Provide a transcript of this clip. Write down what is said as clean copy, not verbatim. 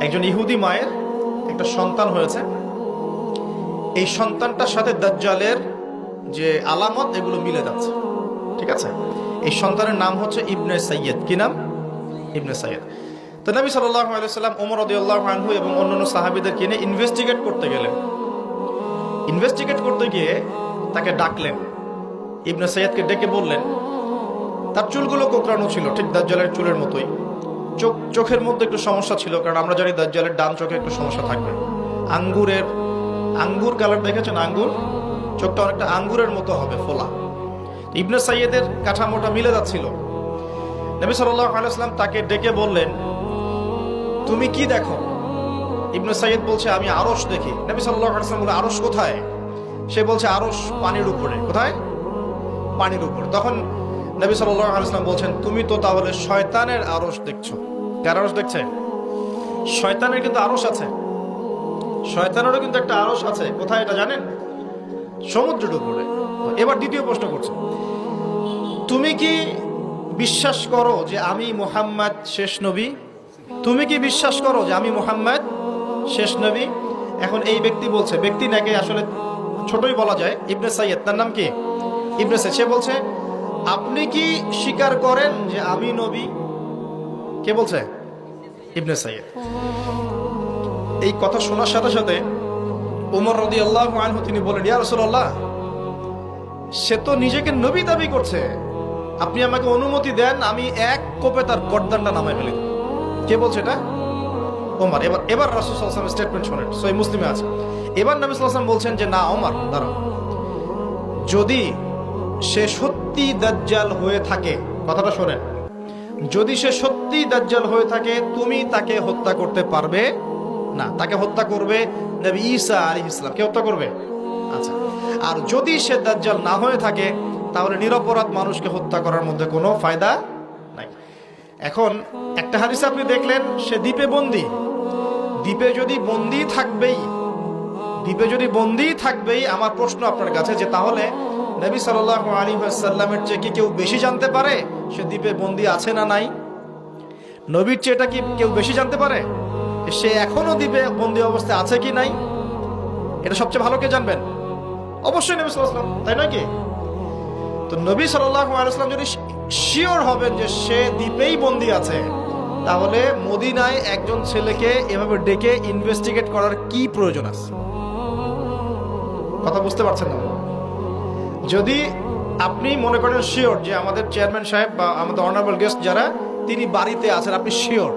একজন ইহুদি মায়ের একটা সন্তান হয়েছে। এই সন্তানটার সাথে দাজ্জালের যে আলামত এগুলো মিলে যাচ্ছে, ঠিক আছে। এই সন্তানের নাম হচ্ছে ইবনে সাইয়্যিদ। কি নাম? ইবনে সাইয়্যিদ। তো নবী সাল্লাল্লাহু আলাইহি ওয়াসাল্লাম ওমর রাদিয়াল্লাহু আনহু এবং অন্যান্য সাহাবীদেরকে নিয়ে ইনভেস্টিগেট করতে গেলেন। ইনভেস্টিগেট করতে গিয়ে তাকে ডাকলেন, ইবনে সাইয়্যিদকে ডেকে বললেন, তার চুলগুলো কোঁকড়ানো ছিল ঠিক দাজ্জালের চুলের মতোই। চোখের মধ্যে একটু সমস্যা ছিল, কারণ আমরা জানি দাজ্জালের ডান চোখে একটু সমস্যা থাকবে। আঙ্গুর কালার দেখেছেন? আঙ্গুর, চোখটা অনেকটা আঙ্গুরের মতো হবে, ফোলা। ইবনে সাইয়্যিদের কাঠামোটা মিলে যাচ্ছিল। নবী সাল্লাল্লাহু আলাইহি ওয়াসাল্লাম তাকে ডেকে বললেন, তুমি কি দেখো? ইবনে সাইয়্যিদ বলছে, আমি আরশ দেখি। নবী সাল্লাল্লাহু আলাইহি ওয়াসাল্লাম বলে, আরশ কোথায়? সে বলছে, আরশ পানির উপরে। কোথায়? পানির উপরে। তখন নবী সাল্লাল্লাহু আলাইহি ওয়াসাল্লাম বলছেন, তুমি তো তাহলে শয়তানের আরশ দেখছো। কার আরশ দেখছে? শয়তানের কিন্তু আরশ আছে। শয়তানেরও কিন্তু একটা আরশ আছে। কোথায় এটা জানেন? সমুদ্রের উপরে। এবার দ্বিতীয় প্রশ্ন করছে, তুমি কি বিশ্বাস করো যে আমি মুহাম্মদ শেষ নবী? তুমি কি বিশ্বাস করো যে আমি মুহাম্মদ শেষ নবী? এখন এই ব্যক্তি বলছে, ব্যক্তি নাকি আসলে ছোটই বলা যায়, ইবনে সাইয়্যিদ, তার নাম কি? ইবনে সাইয়্যিদ। সে বলছে, আপনি কি স্বীকার করেন যে আমি নবী? কে বলছে? ইবনে সাইয়্যিদ। এই কথা শোনার সাথে সাথে ওমর রাদিয়াল্লাহু আনহু তিনি বলেন, ইয়া রাসূলুল্লাহ, সে তো নিজেকে নবী দাবি করছে, আপনি আমাকে অনুমতি দেন, আমি এক কোপে তার গর্দানটা নামায় ফেলি। কে বলছে এটা? ওমর। এবার রাসূল সাল্লাল্লাহু আলাইহি ওয়াসাল্লাম স্টেটমেন্ট শোনেন, সহিহ মুসলিমে আছে। এবার নবী সাল্লাল্লাহু আলাইহি ওয়াসাল্লাম বলছেন যে, না ওমর দাঁড়াও, যদি সে সত্যি দাজ্জাল হয়ে থাকে, কথাটা শোনেন, যদি সে সত্যি দাজ্জাল হয়ে থাকে, তুমি তাকে হত্যা করতে পারবে না। তাকে হত্যা করবে নবী ঈসা আলাইহিস সালাম। কে হত্যা করবে? আচ্ছা। আর যদি সে দাজ্জাল না হয়ে থাকে, তাহলে নিরপরাধ মানুষকে হত্যা করার মধ্যে কোনো ফায়দা নাই। এখন একটা হাদিসে আপনি দেখলেন সে দ্বীপে বন্দী। দ্বীপে যদি বন্দী থাকবেই, আমার প্রশ্ন আপনার কাছে যে তাহলে নবী সাল্লাল্লাহু আলাইহি ওয়াসাল্লামের চেয়ে কি কেউ বেশি জানতে পারে সে দ্বীপে বন্দী আছে না নাই? নবীর চেয়ে এটা কি কেউ বেশি জানতে পারে সে এখনো দ্বীপে বন্দী অবস্থায় আছে কি নাই? এটা সবচেয়ে ভালো কে জানবেন? অবশ্যই নবী সাল্লাল্লাহু আলাইহি ওয়াসাল্লাম, তাই নয় কি? তো নবী সাল্লাল্লাহু আলাইহি ওয়াসাল্লাম যদি শিওর হবেন যে সে দ্বীপেই বন্দী আছে, তাহলে মদিনায় একজন ছেলেকে এভাবে ডেকে ইনভেস্টিগেট করার কি প্রয়োজন আছে? কথা বুঝতে পারছেন না? যদি আপনি মনে করেন শিওর যে আমাদের চেয়ারম্যান সাহেব বা আমাদের অনারেবল গেস্ট যারা, তিনি বাড়িতে আছেন, আপনি শিওর,